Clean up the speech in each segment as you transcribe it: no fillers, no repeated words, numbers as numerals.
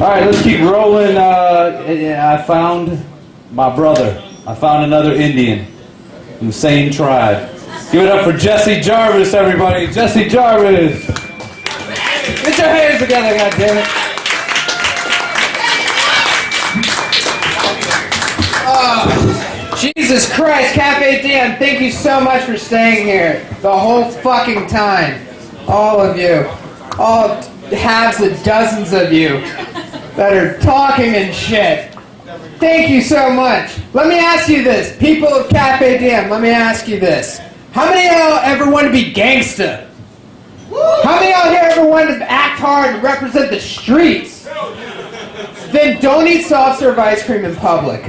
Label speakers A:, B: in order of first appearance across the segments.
A: All right, let's keep rolling. I found my brother. I found another Indian from the same tribe. Give it up for Jesse Jarvis, everybody. Jesse Jarvis. Get your hands together, goddammit.
B: Jesus Christ, Cafe Diem, thank you so much for staying here the whole fucking time. All of you. All halves of dozens of you that are talking and shit. Thank you so much. Let me ask you this. People of Cafe Diem, let me ask you this. How many of y'all ever want to be gangsta? How many of y'all here ever want to act hard and represent the streets? Then don't eat soft serve ice cream in public.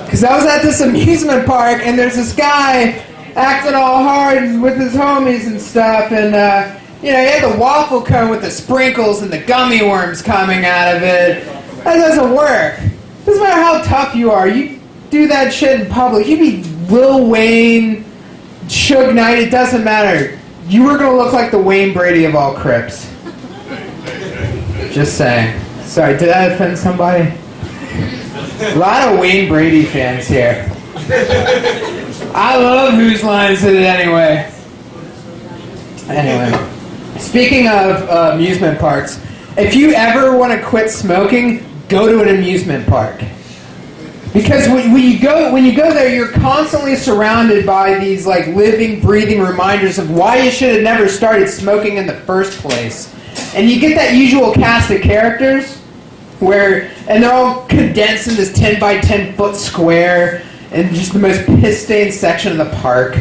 B: Because I was at this amusement park and there's this guy acting all hard with his homies and stuff, and he had the waffle cone with the sprinkles and the gummy worms coming out of it. That doesn't work. Doesn't matter how tough you are. You do that shit in public. You be Lil Wayne, Suge Knight, it doesn't matter. You were gonna look like the Wayne Brady of all Crips. Just saying. Sorry, did I offend somebody? A lot of Wayne Brady fans here. I love Whose Line Is It Anyway? Anyway, speaking of amusement parks, if you ever want to quit smoking, go to an amusement park. Because when you go there, you're constantly surrounded by these like living, breathing reminders of why you should have never started smoking in the first place. And you get that usual cast of characters and they're all condensed in this 10 by 10 foot square in just the most piss-stained section of the park.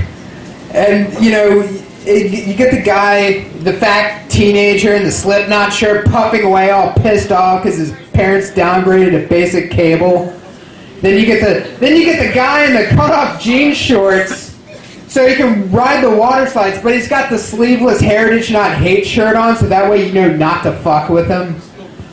B: And, you get the guy, the fat teenager in the Slipknot shirt puffing away all pissed off because his parents downgraded to basic cable. Then you get the guy in the cut-off jean shorts so he can ride the water slides, but he's got the sleeveless Heritage Not Hate shirt on, so that way you know not to fuck with him.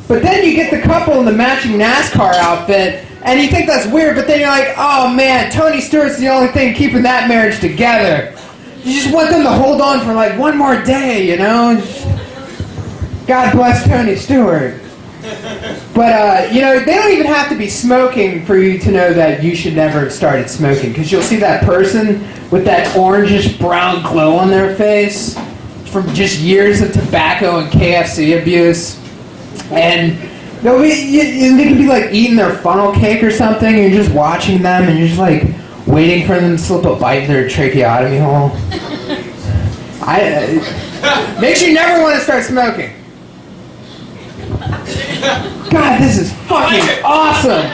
B: But then you get the couple in the matching NASCAR outfit, and you think that's weird, but then you're like, oh man, Tony Stewart's the only thing keeping that marriage together. You just want them to hold on for like one more day, God bless Tony Stewart. But, they don't even have to be smoking for you to know that you should never have started smoking, because you'll see that person with that orangish brown glow on their face from just years of tobacco and KFC abuse. And they can be like eating their funnel cake or something, and you're just watching them, and you're just like waiting for them to slip a bite in their tracheotomy hole. Makes you never want to start smoking. God, this is fucking awesome!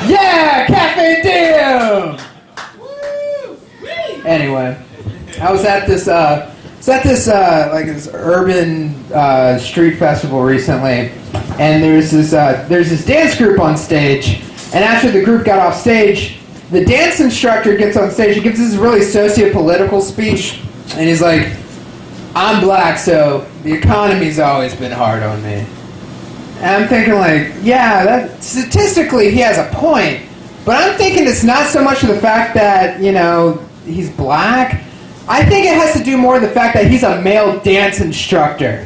B: Yeah, Cafe Diem! Anyway, I was at this urban street festival recently, and there's this dance group on stage, and after the group got off stage, the dance instructor gets on stage. He gives this really socio-political speech, and he's like, I'm black, so the economy's always been hard on me. And I'm thinking like, yeah, that statistically he has a point, but I'm thinking it's not so much of the fact that, he's black. I think it has to do more with the fact that he's a male dance instructor.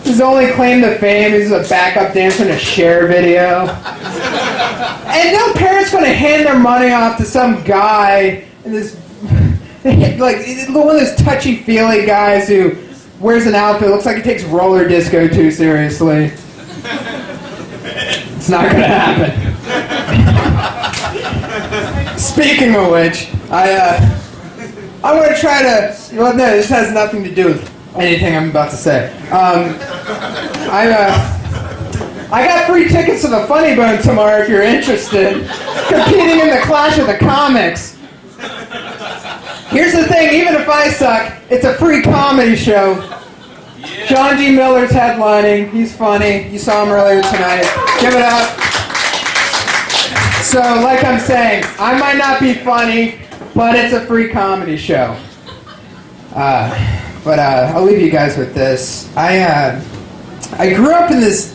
B: His only claim to fame is a backup dancer in a Cher video. And no parent's going to hand their money off to some guy in this, like, one of those touchy-feely guys who wears an outfit, looks like he takes roller disco too seriously. It's not going to happen. Speaking of which, I'm going to try to... Well, no, this has nothing to do with anything I'm about to say. I got free tickets to the Funny Bone tomorrow if you're interested. Competing in the Clash of the Comics. Here's the thing, even if I suck, it's a free comedy show. Yeah. John D. Miller's headlining. He's funny. You saw him earlier tonight. Give it up. So, like I'm saying, I might not be funny, but it's a free comedy show. But I'll leave you guys with this. I grew up in this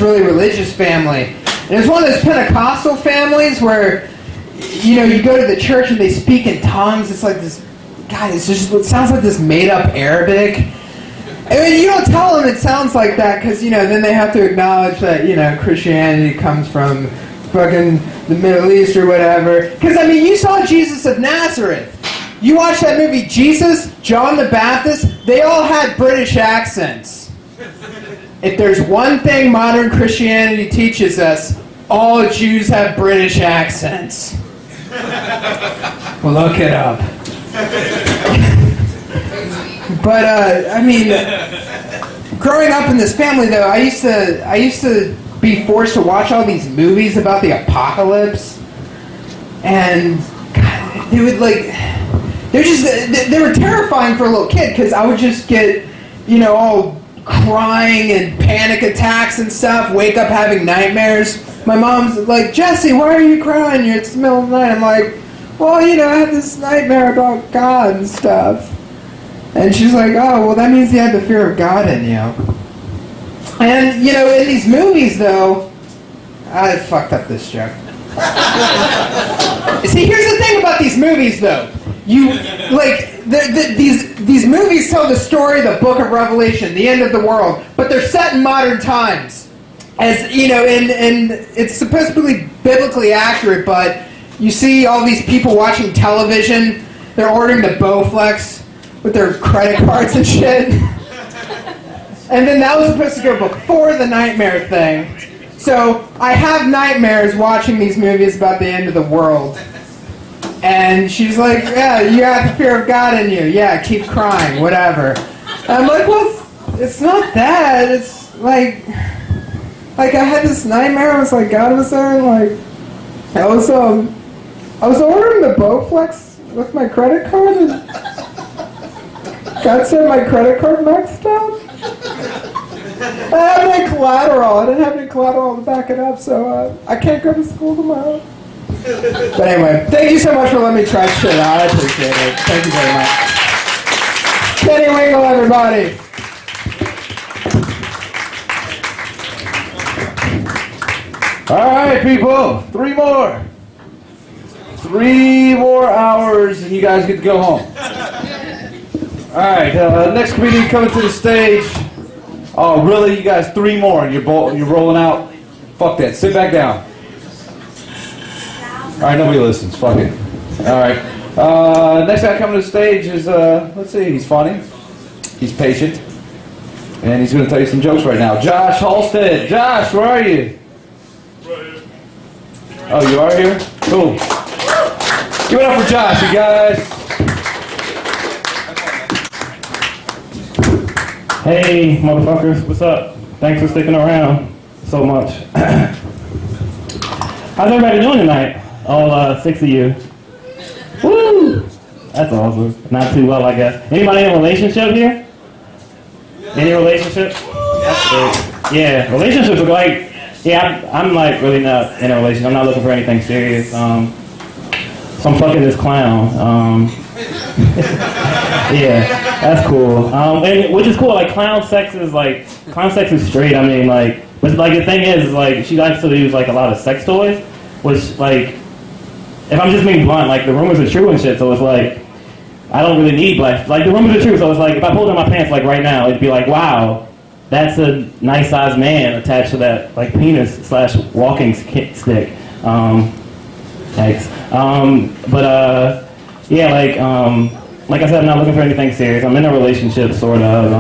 B: really religious family. And it was one of those Pentecostal families where, you go to the church and they speak in tongues. It's like this, God, it sounds like this made-up Arabic. I mean, you don't tell them it sounds like that because, then they have to acknowledge that, Christianity comes from fucking the Middle East or whatever. Because, you saw Jesus of Nazareth. You watch that movie, Jesus, John the Baptist, they all had British accents. If there's one thing modern Christianity teaches us, all Jews have British accents. Look it up. But, growing up in this family, though, I used to be forced to watch all these movies about the apocalypse. And, God, they were terrifying for a little kid, because I would just get, all crying and panic attacks and stuff, wake up having nightmares. My mom's like, Jesse, why are you crying? It's the middle of the night. I'm like, well, I had this nightmare about God and stuff. And she's like, oh, well, that means you have the fear of God in you. And, in these movies, though, I fucked up this joke. See, here's the thing about these movies, though. These movies tell the story of the Book of Revelation, the end of the world, but they're set in modern times. As, and it's supposed to be biblically accurate, but you see all these people watching television, they're ordering the Bowflex with their credit cards and shit. And then that was supposed to go before the nightmare thing. So I have nightmares watching these movies about the end of the world. And she's like, yeah, you have the fear of God in you. Yeah, keep crying, whatever. And I'm like, well, it's not that. It's like I had this nightmare. I was like, God was there, and I was ordering the Bowflex with my credit card, and God said my credit card maxed out. I had no collateral. I didn't have any collateral to back it up, so I can't go to school tomorrow. But anyway, thank you so much for letting me try shit out. I appreciate it. Thank you very much. Kenny Wingle, everybody.
A: All right, people. 3 more. 3 more hours, and you guys get to go home. All right, next comedian coming to the stage. Oh, really? You guys 3 more, and you're rolling out? Fuck that. Sit back down. All right, nobody listens. Fuck it. All right. Next guy coming to the stage is, let's see, he's funny. He's patient. And he's going to tell you some jokes right now. Josh Halstead. Josh, where are you?
C: Right here.
A: Oh, you are here? Cool. Give it up for Josh, you guys.
D: Hey, motherfuckers, what's up? Thanks for sticking around so much. How's everybody doing tonight? All 6 of you. Woo! That's awesome. Not too well, I guess. Anybody in a relationship here? Any relationship? That's great. Yeah, relationships are like, yeah, I'm like really not in a relationship. I'm not looking for anything serious. So I'm fucking this clown. Yeah, that's cool. And which is cool. Like clown sex is straight. I mean, like, but like the thing is like she likes to use like a lot of sex toys, which like, if I'm just being blunt, like the rumors are true and shit. So it's like, I don't really need like the rumors are true. So it's like if I pulled down my pants like right now, it'd be like, wow, that's a nice sized man attached to that like penis / walking stick. Thanks. Yeah, like I said, I'm not looking for anything serious. I'm in a relationship, sort of.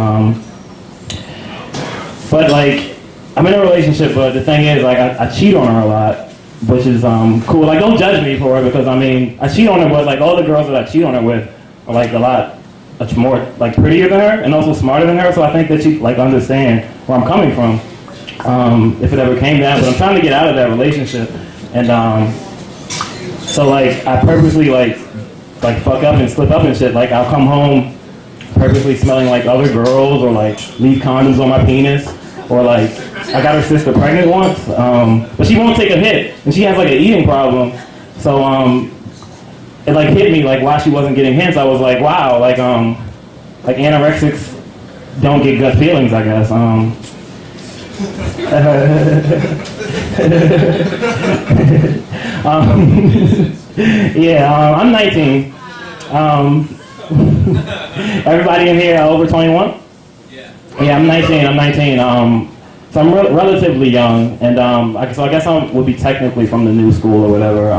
D: But like, I'm in a relationship, but the thing is, like, I cheat on her a lot, which is cool. Like, don't judge me for it, because I mean, I cheat on her, but like all the girls that I cheat on her with are like a lot much more like prettier than her and also smarter than her. So I think that she like understand where I'm coming from, if it ever came down. But I'm trying to get out of that relationship, and so like I purposely like fuck up and slip up and shit. Like I'll come home purposely smelling like other girls, or like leave condoms on my penis, or like I got her sister pregnant once, but she won't take a hit, and she has like an eating problem. So it like hit me like why she wasn't getting hints. I was like, wow, like anorexics don't get gut feelings, I guess. Yeah, I'm 19. Everybody in here over 21?
C: Yeah.
D: Yeah, I'm 19. So I'm relatively young, and so I guess I would be technically from the new school or whatever.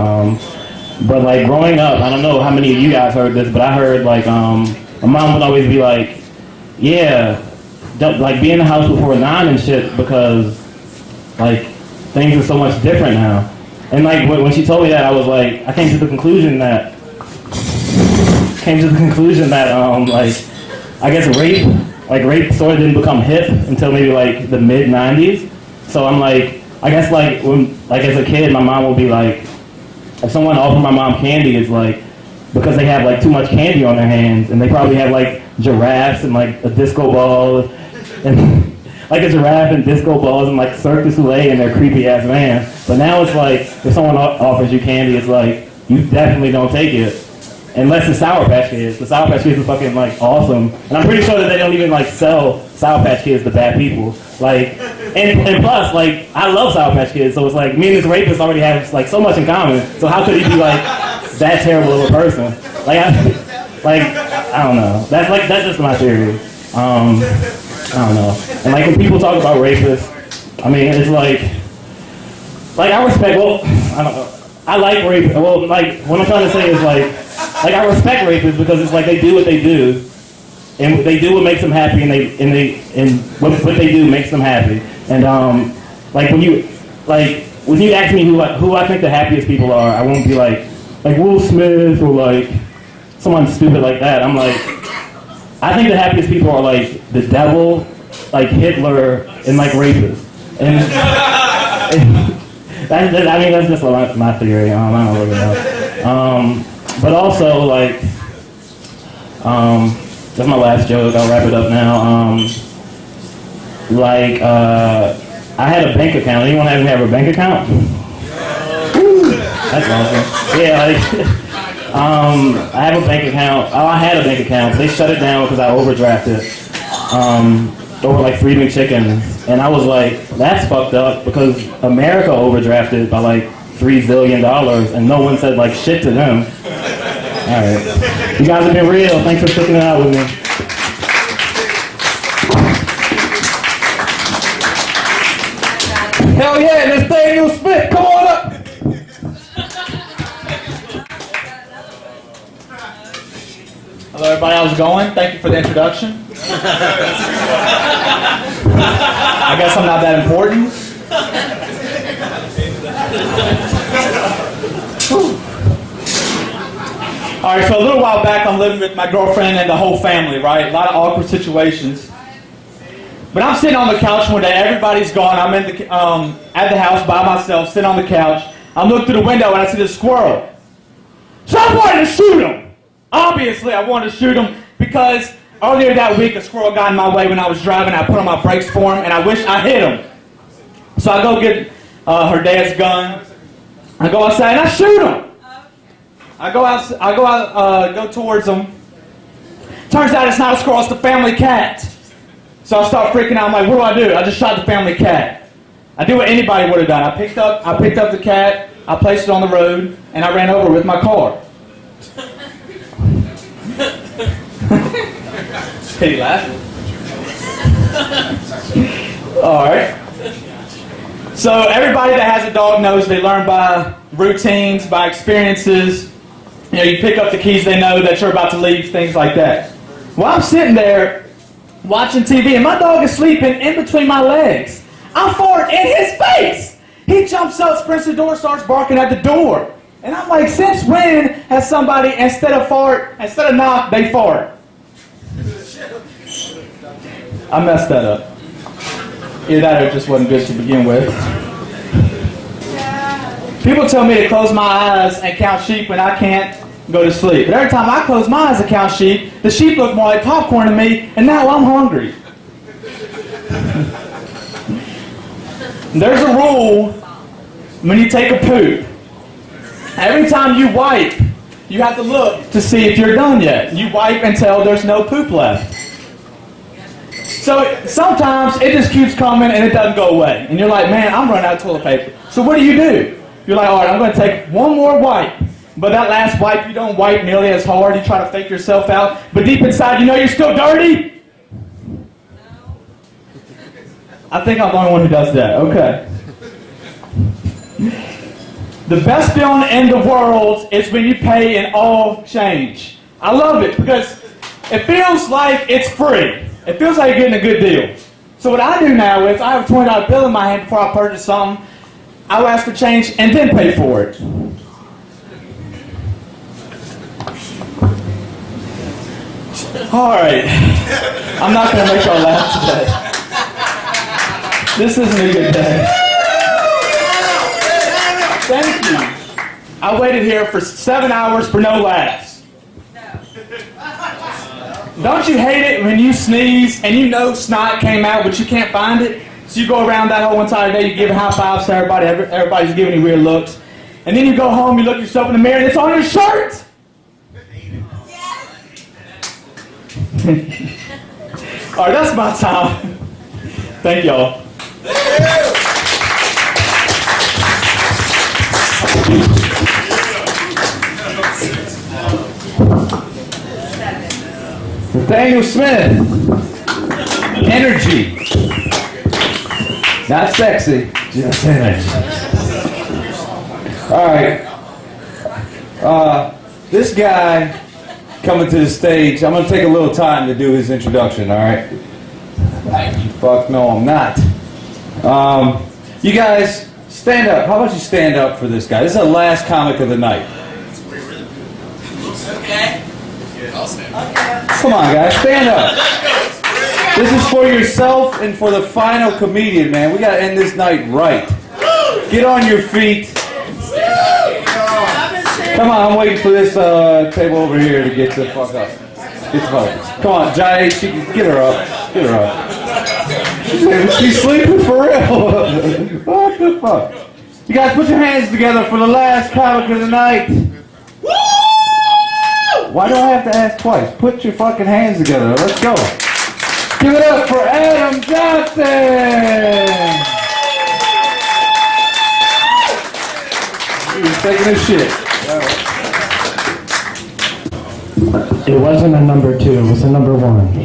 D: But like growing up, I don't know how many of you guys heard this, but I heard like my mom would always be like, yeah, like be in the house before 9 and shit because like things are so much different now. And like when she told me that, I was like, I came to the conclusion that like I guess rape sort of didn't become hip until maybe like the mid 90s. So I'm like, I guess like when like as a kid, my mom would be like, if someone offered my mom candy, it's like because they have like too much candy on their hands, and they probably have like giraffes and like a disco ball and like a giraffe and disco balls and like Cirque du Soleil in their creepy ass van. But now it's like if someone offers you candy, it's like you definitely don't take it. Unless it's Sour Patch Kids. The Sour Patch Kids are fucking like awesome. And I'm pretty sure that they don't even like sell Sour Patch Kids to bad people. Like, and plus, like, I love Sour Patch Kids, so it's like me and this rapist already have like so much in common. So how could he be like that terrible of a person? Like, I don't know. That's just my theory. I don't know. And like when people talk about rapists, I mean, it's like I respect, well, I don't know. I like rape. Well, like what I'm trying to say is like I respect rapists because it's like they do what they do, and they do what makes them happy, and what they do makes them happy. And like when you ask me who I think the happiest people are, I won't be like Will Smith or like someone stupid like that. I'm like, I think the happiest people are like the devil, like Hitler, and like rapists. And that's just my theory. I don't really know. But also, like, that's my last joke. I'll wrap it up now. I had a bank account. Anyone have a bank account? That's awesome. Yeah, I have a bank account. Oh, I had a bank account. They shut it down because I overdrafted. Over like 3 McChickens, and I was like, that's fucked up because America overdrafted by like $3 zillion, and no one said like shit to them. All right, you guys have been real. Thanks for sticking it out with me.
A: Hell yeah, Nathaniel Smith, come on up.
C: Hello everybody, how's it going? Thank you for the introduction. I guess I'm not that important. Alright, so a little while back I'm living with my girlfriend and the whole family, right? A lot of awkward situations. But I'm sitting on the couch one day, everybody's gone, I'm in the, at the house by myself, sitting on the couch. I'm looking through the window and I see this squirrel. So I wanted to shoot him. Obviously I wanted to shoot him because earlier that week, a squirrel got in my way when I was driving. I put on my brakes for him, and I wish I hit him. So I go get her dad's gun. I go outside and I shoot him. I go towards him. Turns out it's not a squirrel; it's the family cat. So I start freaking out. I'm like, what do? I just shot the family cat. I did what anybody would have done. I picked up the cat. I placed it on the road, and I ran over with my car. He laughing. All right. So everybody that has a dog knows they learn by routines, by experiences. You know, you pick up the keys, they know that you're about to leave, things like that. Well, I'm sitting there watching TV, and my dog is sleeping in between my legs. I fart in his face. He jumps up, sprints to the door, starts barking at the door. And I'm like, since when has somebody, instead of knock, they fart? I messed that up. Either that or it just wasn't good to begin with. People tell me to close my eyes and count sheep when I can't go to sleep. But every time I close my eyes and count sheep, the sheep look more like popcorn to me, and now I'm hungry. There's a rule when you take a poop. Every time you wipe, you have to look to see if you're done yet. You wipe until there's no poop left. So sometimes it just keeps coming and it doesn't go away. And you're like, man, I'm running out of toilet paper. So what do? You're like, all right, I'm going to take one more wipe. But that last wipe, you don't wipe nearly as hard. You try to fake yourself out. But deep inside, you know you're still dirty. I think I'm the only one who does that. Okay. The best feeling in the world is when you pay in all change. I love it because it feels like it's free. It feels like you're getting a good deal. So what I do now is I have a $20 bill in my hand before I purchase something. I will ask for change and then pay for it. All right. I'm not going to make y'all laugh today. This isn't a good day. Thank you. I waited here for 7 hours for no laughs. Don't you hate it when you sneeze and you know snot came out but you can't find it? So you go around that whole entire day, you give high fives to everybody, everybody's giving you weird looks. And then you go home, you look yourself in the mirror and it's on your shirt! Alright, that's my time. Thank y'all.
A: Nathaniel Smith. Energy. Not sexy, just energy. Alright. This guy coming to the stage, I'm going to take a little time to do his introduction, alright? Fuck no, I'm not. You guys, stand up. How about you stand up for this guy? This is the last comic of the night.
E: Okay.
A: Come on, guys, stand up. This is for yourself and for the final comedian, man. We got to end this night right. Get on your feet. Come on, I'm waiting for this table over here to get the fuck up. Get the fuck up. Come on, Jai, get her up. Get her up. She's sleeping for real. What the fuck? You guys put your hands together for the last comic of the night. Why do I have to ask twice? Put your fucking hands together. Let's go. Give it up for Adam Johnson. He was taking a shit.
D: It wasn't a number 2, it was a number 1.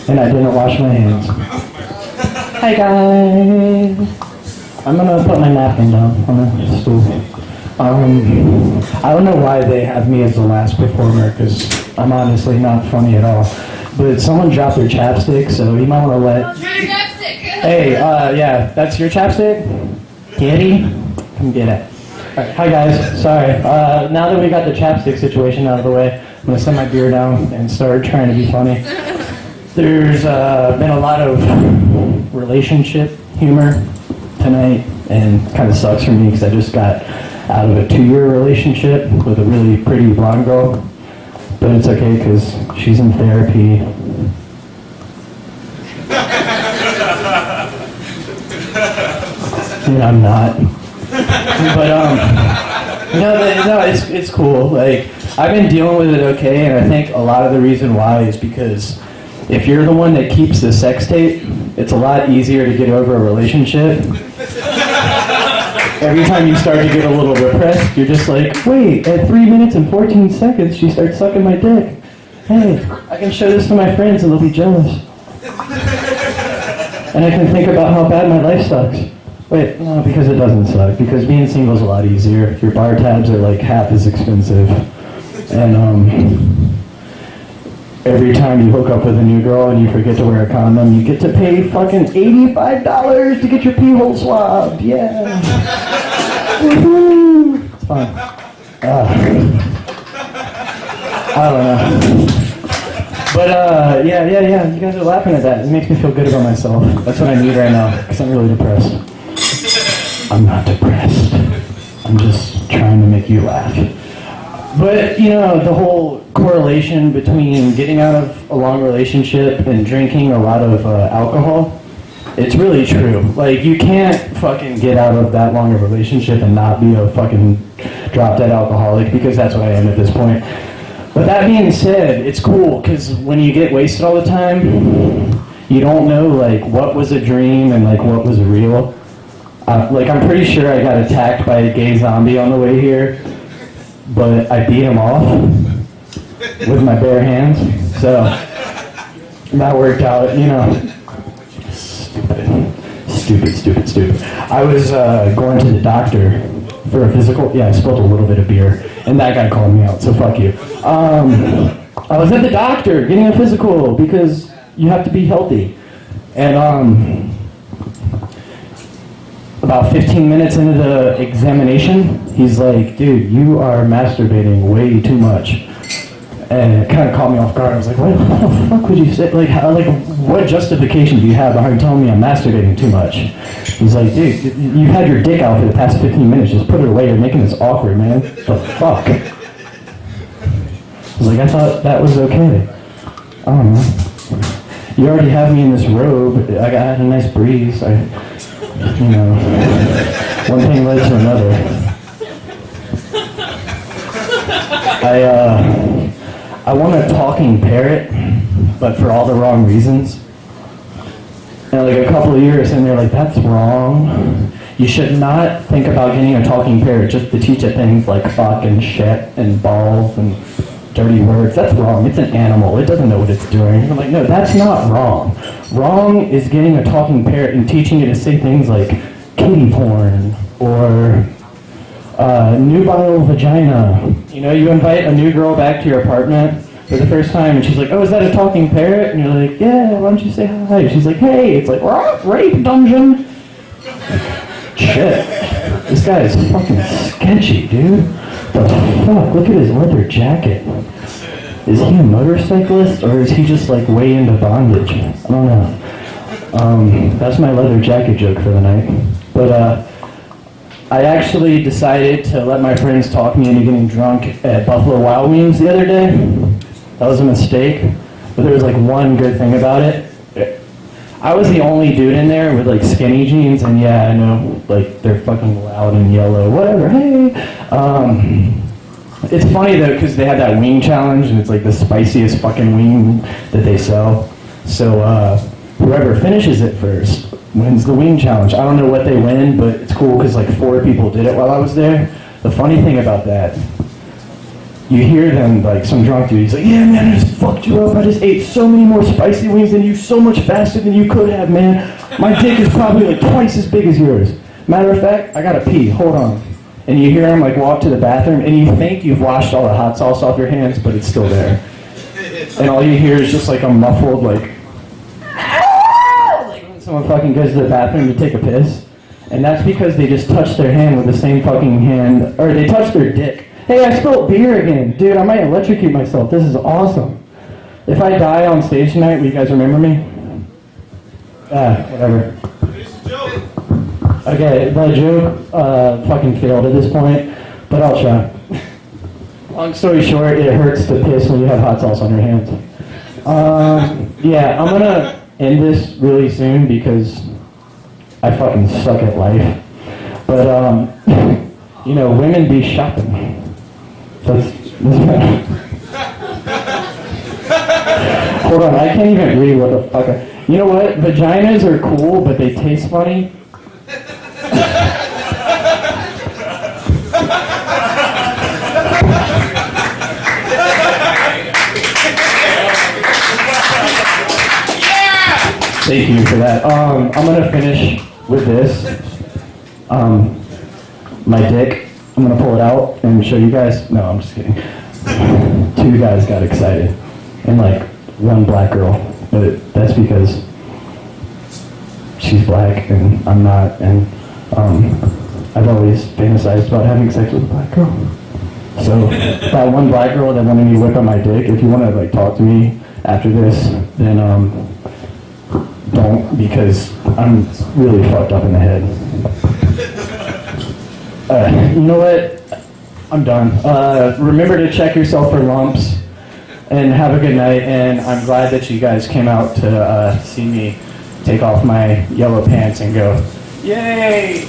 D: And I didn't wash my hands. Hi guys! I'm gonna put my napkin down on the stool. I don't know why they have me as the last performer, because I'm honestly not funny at all. But someone dropped their chapstick, so you might want to let... Hey, yeah, that's your chapstick? Kitty? Come get it. Alright, hi guys, sorry. Now that we got the chapstick situation out of the way, I'm going to set my beer down and start trying to be funny. There's been a lot of relationship humor tonight, and it kind of sucks for me because I just got out of a 2-year relationship with a really pretty blonde girl. But it's okay because she's in therapy. And I'm not. But no, it's cool. Like, I've been dealing with it okay, and I think a lot of the reason why is because if you're the one that keeps the sex tape, it's a lot easier to get over a relationship. Every time you start to get a little repressed, you're just like, wait, at 3 minutes and 14 seconds, she starts sucking my dick. Hey, I can show this to my friends and they'll be jealous. And I can think about how bad my life sucks. Wait, no, because it doesn't suck. Because being single is a lot easier. Your bar tabs are like half as expensive. And every time you hook up with a new girl and you forget to wear a condom, you get to pay fucking $85 to get your pee hole swabbed. Yeah. Woohoo! It's fun. I don't know. But yeah, you guys are laughing at that. It makes me feel good about myself. That's what I need right now, because I'm really depressed. I'm not depressed. I'm just trying to make you laugh. But, you know, the whole correlation between getting out of a long relationship and drinking a lot of alcohol, it's really true. Like, you can't fucking get out of that long of a relationship and not be a fucking drop-dead alcoholic, because that's what I am at this point. But that being said, it's cool, because when you get wasted all the time, you don't know, like, what was a dream and, like, what was real. Like, I'm pretty sure I got attacked by a gay zombie on the way here, but I beat him off with my bare hands, so that worked out, you know. Stupid. stupid. I was going to the doctor for a physical. Yeah, I spilled a little bit of beer, and that guy called me out, so fuck you. I was at the doctor getting a physical because you have to be healthy. And about 15 minutes into the examination, he's like, dude, you are masturbating way too much. And it kind of caught me off guard. I was like, what the fuck would you say? What justification do you have behind telling me I'm masturbating too much? He's like, dude, you've had your dick out for the past 15 minutes. Just put it away. You're making this awkward, man. The fuck? I was like, I thought that was okay. I don't know. You already have me in this robe. I had a nice breeze. One thing led to another. I want a talking parrot, but for all the wrong reasons. And like a couple of years, and they're like, that's wrong. You should not think about getting a talking parrot just to teach it things like fuck and shit and balls and dirty words. That's wrong. It's an animal. It doesn't know what it's doing. I'm like, no, that's not wrong. Wrong is getting a talking parrot and teaching it to say things like kitty porn or nubile vagina. You invite a new girl back to your apartment for the first time, and she's like, oh, is that a talking parrot? And you're like, yeah, why don't you say hi? She's like, hey. It's like, rape dungeon. Shit. This guy is fucking sketchy, dude. The fuck? Look at his leather jacket. Is he a motorcyclist, or is he just like way into bondage? I don't know. That's my leather jacket joke for the night. But I actually decided to let my friends talk me into getting drunk at Buffalo Wild Wings the other day. That was a mistake, but there was like one good thing about it. I was the only dude in there with like skinny jeans, and yeah, I know, like they're fucking loud and yellow, whatever, hey. It's funny though, because they had that wing challenge, and it's like the spiciest fucking wing that they sell. So whoever finishes it first wins the wing challenge. I don't know what they win, but it's cool because like 4 people did it while I was there. The funny thing about that, you hear them, like some drunk dude, he's like, yeah man, I just fucked you up. I just ate so many more spicy wings than you, so much faster than you could have, man. My dick is probably like twice as big as yours. Matter of fact, I gotta pee, hold on. And you hear him like walk to the bathroom, and you think you've washed all the hot sauce off your hands, but it's still there. And all you hear is just like a muffled like when someone fucking goes to the bathroom to take a piss. And that's because they just touched their hand with the same fucking hand, or they touched their dick. Hey, I spilled beer again. Dude, I might electrocute myself. This is awesome. If I die on stage tonight, will you guys remember me? Whatever. Okay, the joke fucking failed at this point, but I'll try. Long story short, it hurts to piss when you have hot sauce on your hands. Yeah, I'm gonna end this really soon because I fucking suck at life. But, women be shopping. Hold on, I can't even read what the fuck. You know what? Vaginas are cool, but they taste funny. Thank you for that. I'm gonna finish with this. My dick. I'm gonna pull it out and show you guys. No, I'm just kidding. 2 guys got excited, and like 1 black girl, but that's because she's black and I'm not, and I've always fantasized about having sex with a black girl. So that 1 black girl that wanted me to whip on my dick, if you want to like talk to me after this, then don't, because I'm really fucked up in the head. You know what? I'm done. Remember to check yourself for lumps, and have a good night, and I'm glad that you guys came out to see me take off my yellow pants and go, yay!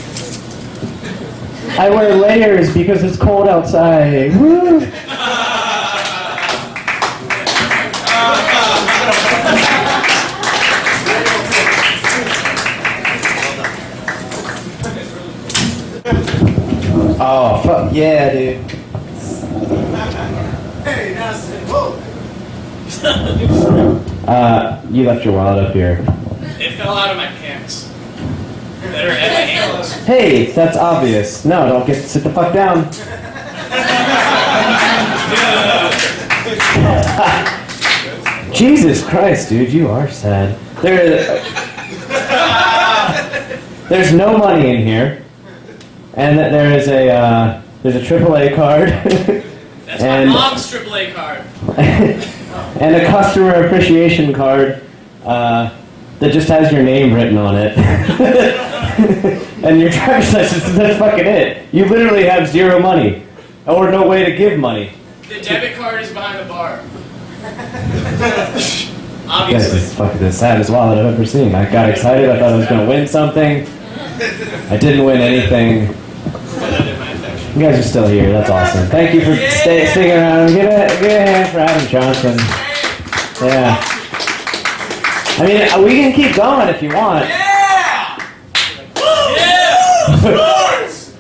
D: I wear layers because it's cold outside. Woo! Oh, fuck yeah, dude.
E: Hey, that's it. Whoa.
D: You left your wallet up here.
E: It fell out of my pants.
B: Hey, that's obvious. No, don't sit the fuck down. Jesus Christ, dude, you are sad. There's no money in here, and there's a AAA card.
E: That's my mom's AAA card.
B: And a customer appreciation card that just has your name written on it. And your driver's license, that's fucking it. You literally have zero money, or no way to give money.
E: The debit card is behind the bar.
B: This
E: Obviously.
B: is fucking the saddest wallet I've ever seen. I got excited, I thought I was going to win something. I didn't win anything. You guys are still here, that's awesome. Thank you for sticking around. Give a hand for Adam Johnson. Yeah. I mean, we can keep going if you want.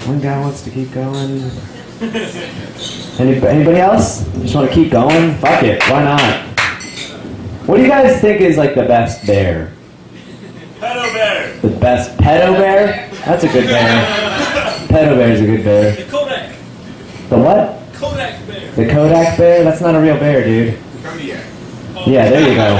B: One guy wants to keep going. Anybody else? Just want to keep going? Fuck it, why not? What do you guys think is like the best bear?
F: Pedo bear.
B: The best pedo bear? That's a good bear. Pedo bear is a good bear.
F: The Kodak.
B: The what?
F: Kodak bear.
B: The Kodak bear? That's not a real bear, dude. Yeah, there you go.